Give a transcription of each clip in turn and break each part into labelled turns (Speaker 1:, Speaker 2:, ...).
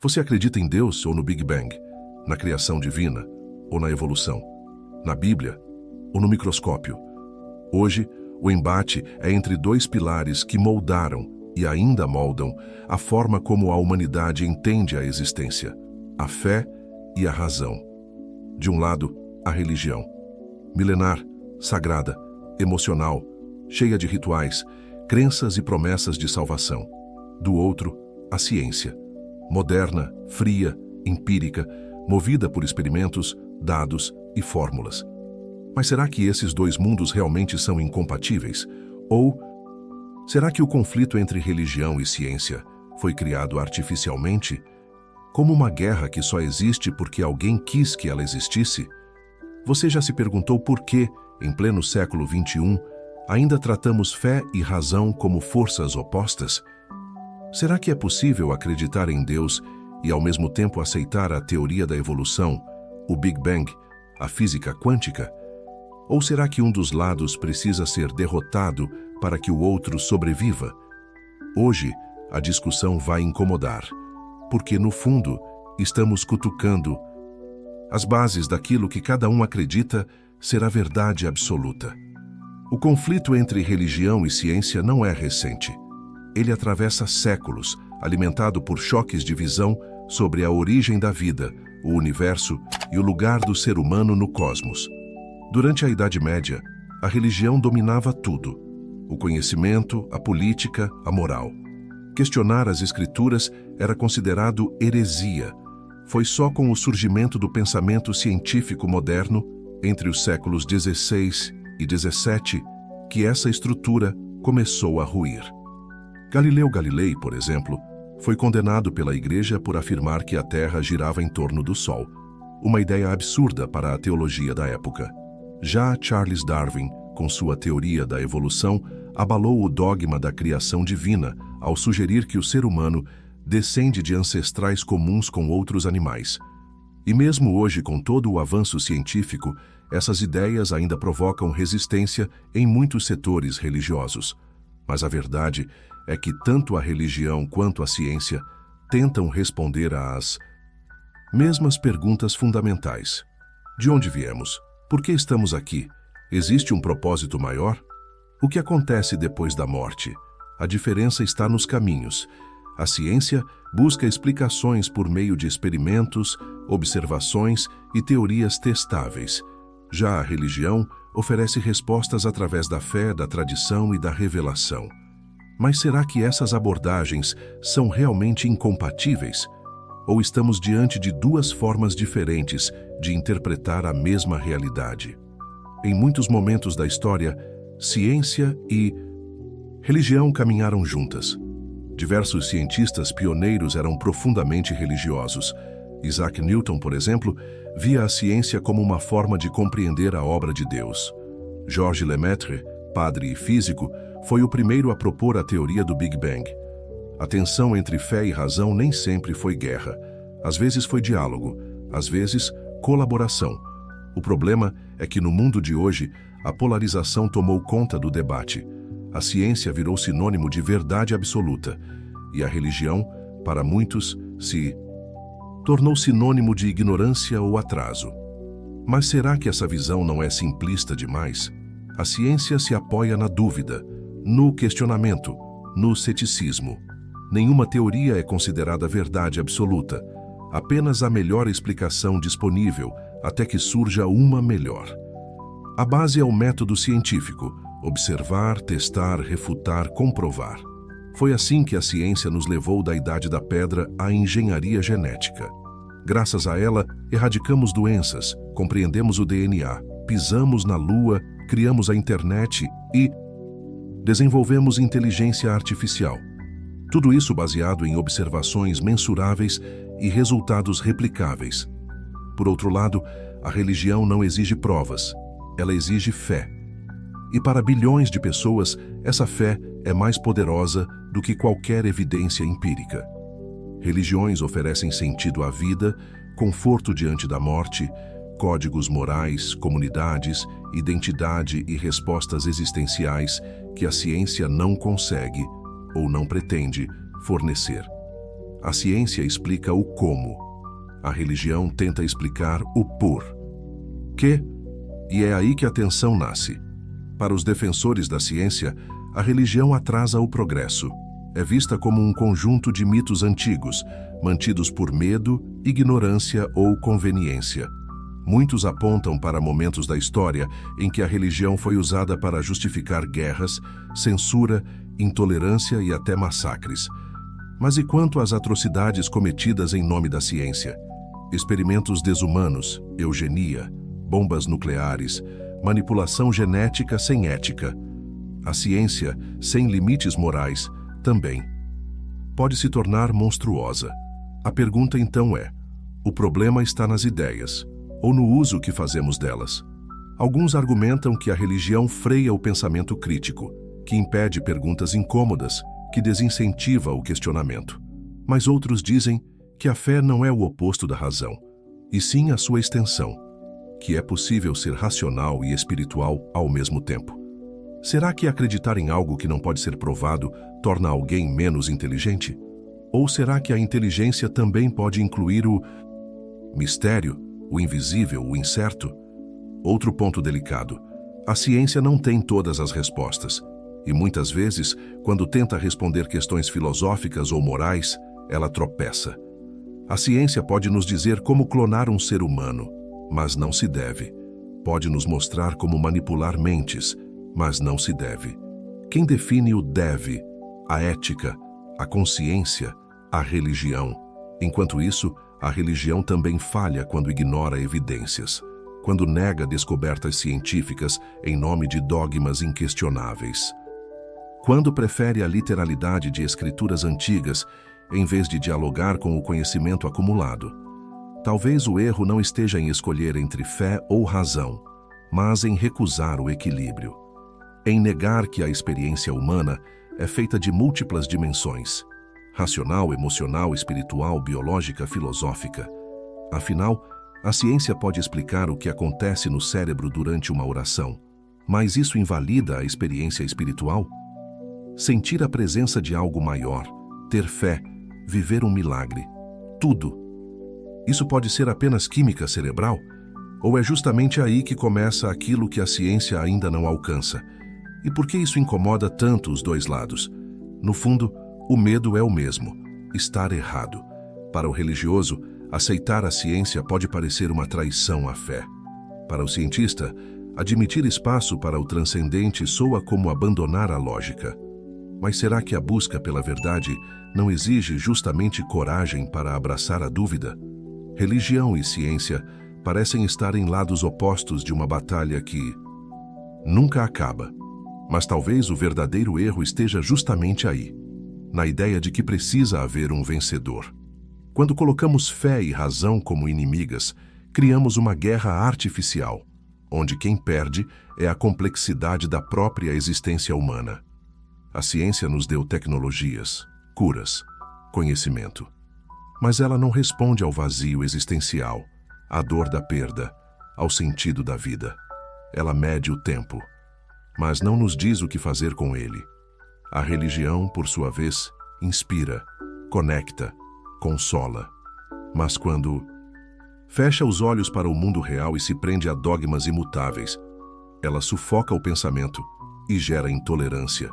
Speaker 1: Você acredita em Deus ou no Big Bang? Na criação divina ou na evolução? Na Bíblia ou no microscópio? Hoje, o embate é entre dois pilares que moldaram e ainda moldam a forma como a humanidade entende a existência: a fé e a razão. De um lado, a religião, milenar, sagrada, emocional, cheia de rituais, crenças e promessas de salvação. Do outro, a ciência, moderna, fria, empírica, movida por experimentos, dados e fórmulas. Mas será que esses dois mundos realmente são incompatíveis? Ou será que o conflito entre religião e ciência foi criado artificialmente? Como uma guerra que só existe porque alguém quis que ela existisse? Você já se perguntou por que, em pleno século XXI, ainda tratamos fé e razão como forças opostas? Será que é possível acreditar em Deus e ao mesmo tempo aceitar a teoria da evolução, o Big Bang, a física quântica? Ou será que um dos lados precisa ser derrotado para que o outro sobreviva? Hoje, a discussão vai incomodar, porque no fundo, estamos cutucando as bases daquilo que cada um acredita ser a verdade absoluta. O conflito entre religião e ciência não é recente. Ele atravessa séculos, alimentado por choques de visão sobre a origem da vida, o universo e o lugar do ser humano no cosmos. Durante a Idade Média, a religião dominava tudo: o conhecimento, a política, a moral. Questionar as escrituras era considerado heresia. Foi só com o surgimento do pensamento científico moderno, entre os séculos XVI e XVII, que essa estrutura começou a ruir. Galileu Galilei, por exemplo, foi condenado pela Igreja por afirmar que a Terra girava em torno do Sol, uma ideia absurda para a teologia da época. Já Charles Darwin, com sua teoria da evolução, abalou o dogma da criação divina ao sugerir que o ser humano descende de ancestrais comuns com outros animais. E mesmo hoje, com todo o avanço científico, essas ideias ainda provocam resistência em muitos setores religiosos. Mas a verdade é que tanto a religião quanto a ciência tentam responder às mesmas perguntas fundamentais. De onde viemos? Por que estamos aqui? Existe um propósito maior? O que acontece depois da morte? A diferença está nos caminhos. A ciência busca explicações por meio de experimentos, observações e teorias testáveis. Já a religião oferece respostas através da fé, da tradição e da revelação. Mas será que essas abordagens são realmente incompatíveis? Ou estamos diante de duas formas diferentes de interpretar a mesma realidade? Em muitos momentos da história, ciência e religião caminharam juntas. Diversos cientistas pioneiros eram profundamente religiosos. Isaac Newton, por exemplo, via a ciência como uma forma de compreender a obra de Deus. Georges Lemaitre, padre e físico, foi o primeiro a propor a teoria do Big Bang. A tensão entre fé e razão nem sempre foi guerra. Às vezes foi diálogo, às vezes colaboração. O problema é que no mundo de hoje, a polarização tomou conta do debate. A ciência virou sinônimo de verdade absoluta, e a religião, para muitos, se tornou sinônimo de ignorância ou atraso. Mas será que essa visão não é simplista demais? A ciência se apoia na dúvida, no questionamento, no ceticismo. Nenhuma teoria é considerada verdade absoluta, apenas a melhor explicação disponível até que surja uma melhor. A base é o método científico: observar, testar, refutar, comprovar. Foi assim que a ciência nos levou da Idade da Pedra à engenharia genética. Graças a ela, erradicamos doenças, compreendemos o DNA, pisamos na Lua, criamos a internet e desenvolvemos inteligência artificial. Tudo isso baseado em observações mensuráveis e resultados replicáveis. Por outro lado, a religião não exige provas, ela exige fé. E para bilhões de pessoas, essa fé é mais poderosa do que qualquer evidência empírica. Religiões oferecem sentido à vida, conforto diante da morte, códigos morais, comunidades, identidade e respostas existenciais que a ciência não consegue, ou não pretende, fornecer. A ciência explica o como. A religião tenta explicar o por quê, e é aí que a tensão nasce. Para os defensores da ciência, a religião atrasa o progresso. É vista como um conjunto de mitos antigos, mantidos por medo, ignorância ou conveniência. Muitos apontam para momentos da história em que a religião foi usada para justificar guerras, censura, intolerância e até massacres. Mas e quanto às atrocidades cometidas em nome da ciência? Experimentos desumanos, eugenia, bombas nucleares, manipulação genética sem ética. A ciência, sem limites morais, também pode se tornar monstruosa. A pergunta então é: o problema está nas ideias, ou no uso que fazemos delas? Alguns argumentam que a religião freia o pensamento crítico, que impede perguntas incômodas, que desincentiva o questionamento. Mas outros dizem que a fé não é o oposto da razão, e sim a sua extensão, que é possível ser racional e espiritual ao mesmo tempo. Será que acreditar em algo que não pode ser provado torna alguém menos inteligente? Ou será que a inteligência também pode incluir o mistério, o invisível, o incerto? Outro ponto delicado: a ciência não tem todas as respostas, e muitas vezes, quando tenta responder questões filosóficas ou morais, ela tropeça. A ciência pode nos dizer como clonar um ser humano, mas não se deve. Pode nos mostrar como manipular mentes, mas não se deve. Quem define o deve? A ética, a consciência, a religião. Enquanto isso, a religião também falha quando ignora evidências, quando nega descobertas científicas em nome de dogmas inquestionáveis. Quando prefere a literalidade de escrituras antigas em vez de dialogar com o conhecimento acumulado. Talvez o erro não esteja em escolher entre fé ou razão, mas em recusar o equilíbrio, em negar que a experiência humana é feita de múltiplas dimensões: racional, emocional, espiritual, biológica, filosófica. Afinal, a ciência pode explicar o que acontece no cérebro durante uma oração, mas isso invalida a experiência espiritual? Sentir a presença de algo maior, ter fé, viver um milagre, tudo. Isso pode ser apenas química cerebral? Ou é justamente aí que começa aquilo que a ciência ainda não alcança? E por que isso incomoda tanto os dois lados? No fundo, o medo é o mesmo: estar errado. Para o religioso, aceitar a ciência pode parecer uma traição à fé. Para o cientista, admitir espaço para o transcendente soa como abandonar a lógica. Mas será que a busca pela verdade não exige justamente coragem para abraçar a dúvida? Religião e ciência parecem estar em lados opostos de uma batalha que nunca acaba. Mas talvez o verdadeiro erro esteja justamente aí, na ideia de que precisa haver um vencedor. Quando colocamos fé e razão como inimigas, criamos uma guerra artificial, onde quem perde é a complexidade da própria existência humana. A ciência nos deu tecnologias, curas, conhecimento. Mas ela não responde ao vazio existencial, à dor da perda, ao sentido da vida. Ela mede o tempo, mas não nos diz o que fazer com ele. A religião, por sua vez, inspira, conecta, consola. Mas quando fecha os olhos para o mundo real e se prende a dogmas imutáveis, ela sufoca o pensamento e gera intolerância.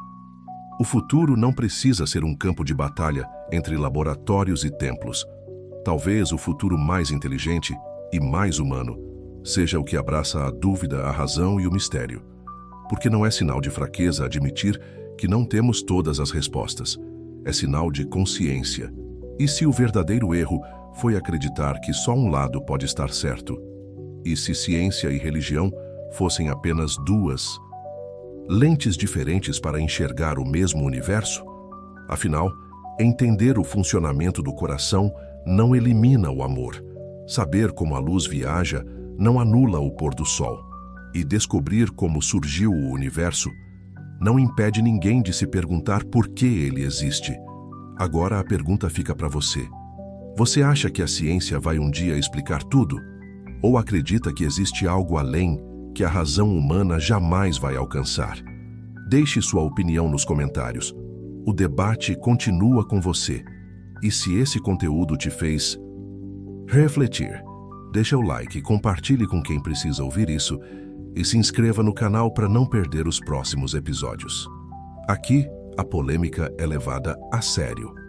Speaker 1: O futuro não precisa ser um campo de batalha entre laboratórios e templos. Talvez o futuro mais inteligente e mais humano seja o que abraça a dúvida, a razão e o mistério. Porque não é sinal de fraqueza admitir que não temos todas as respostas. É sinal de consciência. E se o verdadeiro erro foi acreditar que só um lado pode estar certo? E se ciência e religião fossem apenas duas lentes diferentes para enxergar o mesmo universo? Afinal, entender o funcionamento do coração não elimina o amor. Saber como a luz viaja não anula o pôr do sol. E descobrir como surgiu o universo não impede ninguém de se perguntar por que ele existe. Agora a pergunta fica para você. Você acha que a ciência vai um dia explicar tudo? Ou acredita que existe algo além que a razão humana jamais vai alcançar? Deixe sua opinião nos comentários. O debate continua com você. E se esse conteúdo te fez refletir, deixa o like, compartilhe com quem precisa ouvir isso e se inscreva no canal para não perder os próximos episódios. Aqui, a polêmica é levada a sério.